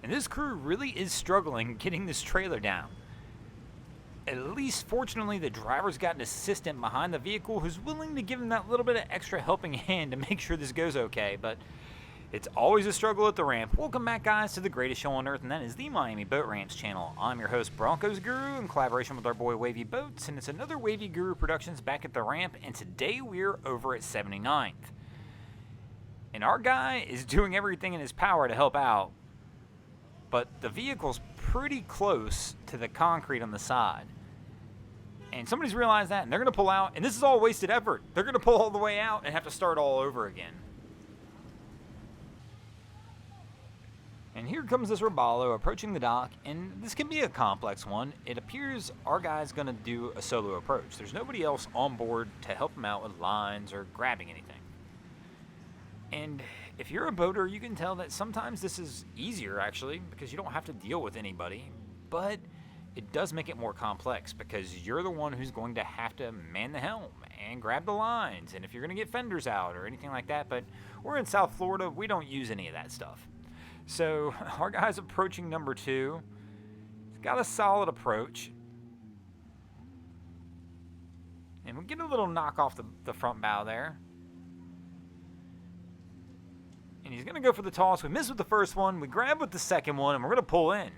And this crew really is struggling getting this trailer down. At least, fortunately, the driver's got an assistant behind the vehicle who's willing to give him that little bit of extra helping hand to make sure this goes okay, but it's always a struggle at the ramp. Welcome back, guys, to the greatest show on earth, and that is the Miami Boat Ramps channel. I'm your host, Broncos Guru, in collaboration with our boy Wavy Boats, and it's another Wavy Guru Productions back at the ramp, and today we're over at 79th. And our guy is doing everything in his power to help out, but the vehicle's pretty close to the concrete on the side. And somebody's realized that, and they're going to pull out, and this is all wasted effort. They're going to pull all the way out and have to start all over again. And here comes this Robalo approaching the dock, and this can be a complex one. It appears our guy's going to do a solo approach. There's nobody else on board to help him out with lines or grabbing anything. And if you're a boater, you can tell that sometimes this is easier, actually, because you don't have to deal with anybody. But it does make it more complex because you're the one who's going to have to man the helm and grab the lines, and if you're going to get fenders out or anything like that. But we're in South Florida. We don't use any of that stuff. So our guy's approaching number 2. He's got a solid approach. And we get a little knock off the front bow there. And he's going to go for the toss. We miss with the first one. We grab with the second one, and we're going to pull in.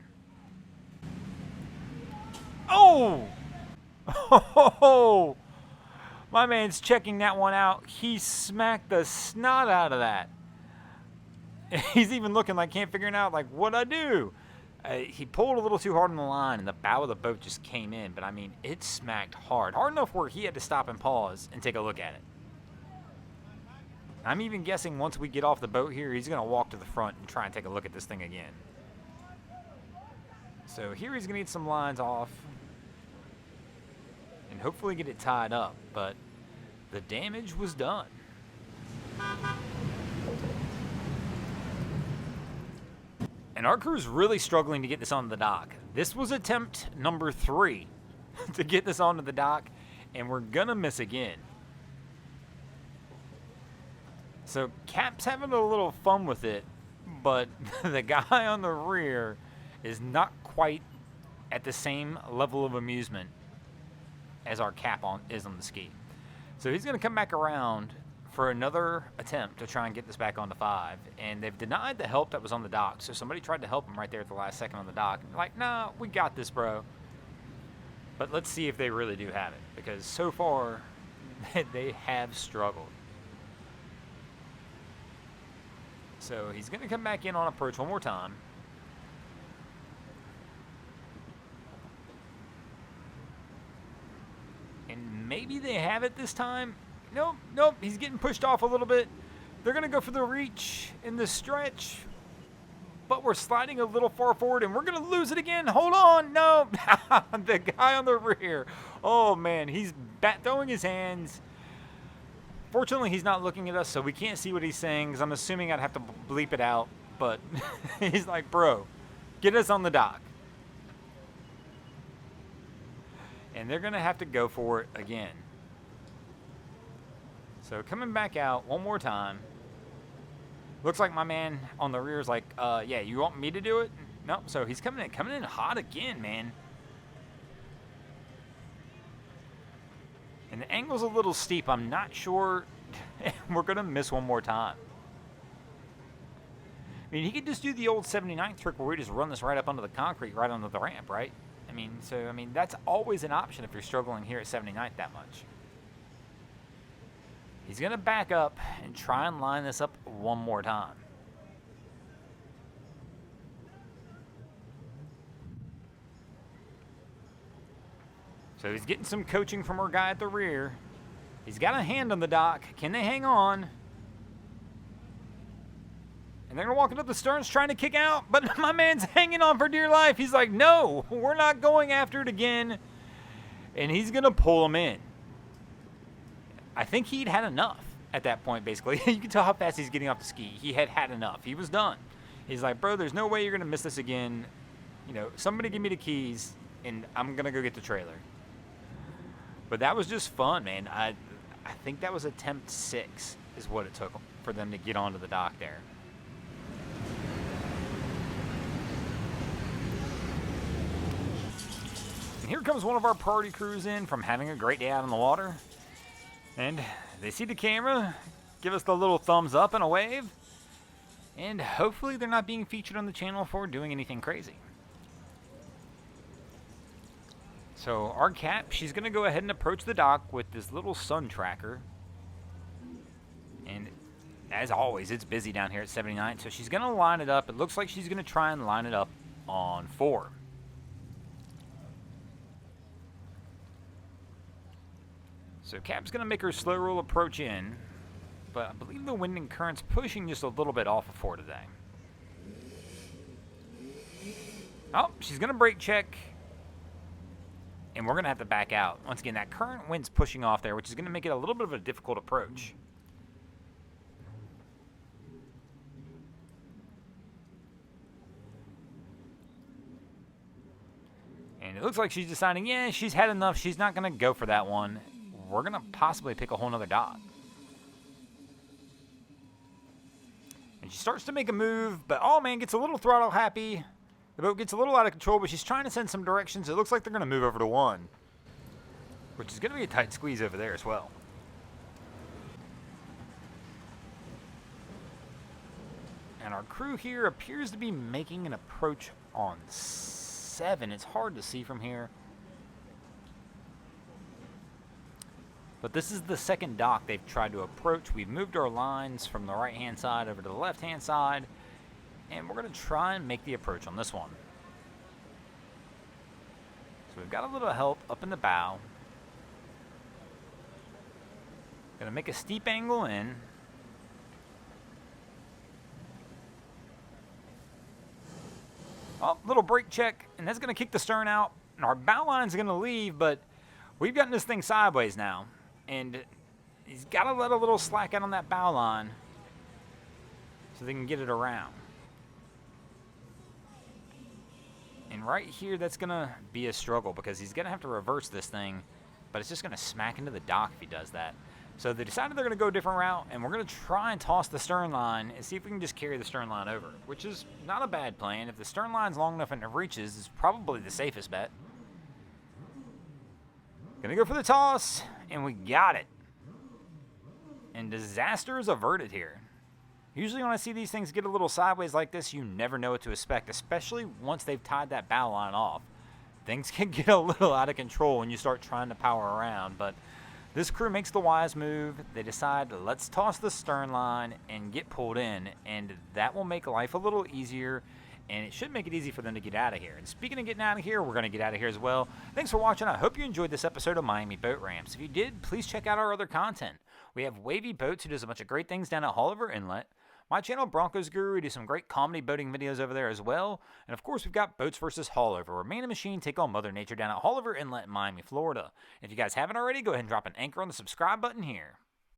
Oh! Oh! My man's checking that one out. He smacked the snot out of that. He's even looking like can't figure it out, like, what'd I do? He pulled a little too hard on the line, and the bow of the boat just came in. But, I mean, it smacked hard. Hard enough where he had to stop and pause and take a look at it. I'm even guessing once we get off the boat here, he's going to walk to the front and try and take a look at this thing again. So here he's going to get some lines off and hopefully get it tied up, but the damage was done. And our crew's really struggling to get this onto the dock. This was attempt number 3 to get this onto the dock, and we're going to miss again. So Cap's having a little fun with it, but the guy on the rear is not quite at the same level of amusement as our Cap is on the ski. So he's going to come back around for another attempt to try and get this back onto 5. And they've denied the help that was on the dock. So somebody tried to help him right there at the last second on the dock. Like, nah, we got this, bro. But let's see if they really do have it, because so far they have struggled. So he's going to come back in on approach one more time. And maybe they have it this time. Nope, he's getting pushed off a little bit. They're going to go for the reach in the stretch. But we're sliding a little far forward, and we're going to lose it again. Hold on. No. The guy on the rear. Oh, man. He's throwing his hands. Fortunately, he's not looking at us, so we can't see what he's saying, because I'm assuming I'd have to bleep it out. But he's like, bro, get us on the dock. And they're going to have to go for it again. So coming back out one more time. Looks like my man on the rear is like, yeah, you want me to do it? Nope. So he's coming in hot again, man. And the angle's a little steep. I'm not sure. We're going to miss one more time. I mean, he could just do the old 79th trick where we just run this right up onto the concrete, right onto the ramp, right? I mean, that's always an option if you're struggling here at 79th that much. He's going to back up and try and line this up one more time. So he's getting some coaching from our guy at the rear. He's got a hand on the dock. Can they hang on? And they're going to walk up the sterns trying to kick out, but my man's hanging on for dear life. He's like, no, we're not going after it again. And he's going to pull him in. I think he'd had enough at that point, basically. You can tell how fast he's getting off the ski. He had had enough. He was done. He's like, bro, there's no way you're going to miss this again. You know, somebody give me the keys, and I'm going to go get the trailer. But that was just fun, man. I think that was attempt 6 is what it took for them to get onto the dock there. And here comes one of our party crews in from having a great day out on the water. And they see the camera, give us the little thumbs up and a wave. And hopefully they're not being featured on the channel for doing anything crazy. So our Cap, she's going to go ahead and approach the dock with this little sun tracker. And as always, it's busy down here at 79. So she's going to line it up. It looks like she's going to try and line it up on 4. So Cap's going to make her slow roll approach in. But I believe the wind and current's pushing just a little bit off of 4 today. Oh, she's going to brake check. And we're going to have to back out. Once again, that current wind's pushing off there, which is going to make it a little bit of a difficult approach. And it looks like she's deciding, yeah, she's had enough. She's not going to go for that one. We're going to possibly pick a whole nother dock. And she starts to make a move, but oh man, gets a little throttle happy. The boat gets a little out of control, but she's trying to send some directions. It looks like they're going to move over to 1, which is going to be a tight squeeze over there as well. And our crew here appears to be making an approach on 7. It's hard to see from here. But this is the second dock they've tried to approach. We've moved our lines from the right-hand side over to the left-hand side. And we're going to try and make the approach on this one. So we've got a little help up in the bow. Going to make a steep angle in. Oh, little brake check, and that's going to kick the stern out. And our bow line's going to leave, but we've gotten this thing sideways now. And he's got to let a little slack out on that bow line so they can get it around. And right here, that's going to be a struggle because he's going to have to reverse this thing, but it's just going to smack into the dock if he does that. So they decided they're going to go a different route, and we're going to try and toss the stern line and see if we can just carry the stern line over, which is not a bad plan. If the stern line's long enough and it reaches, it's probably the safest bet. Going to go for the toss, and we got it. And disaster is averted here. Usually when I see these things get a little sideways like this, you never know what to expect, especially once they've tied that bow line off. Things can get a little out of control when you start trying to power around, but this crew makes the wise move. They decide, let's toss the stern line and get pulled in, and that will make life a little easier, and it should make it easy for them to get out of here. And speaking of getting out of here, we're going to get out of here as well. Thanks for watching. I hope you enjoyed this episode of Miami Boat Ramps. If you did, please check out our other content. We have Wavy Boats, who does a bunch of great things down at Haulover Inlet. My channel, Broncos Guru, we do some great comedy boating videos over there as well. And of course, we've got Boats vs. Haulover, where man and machine take on Mother Nature down at Haulover Inlet in Miami, Florida. If you guys haven't already, go ahead and drop an anchor on the subscribe button here.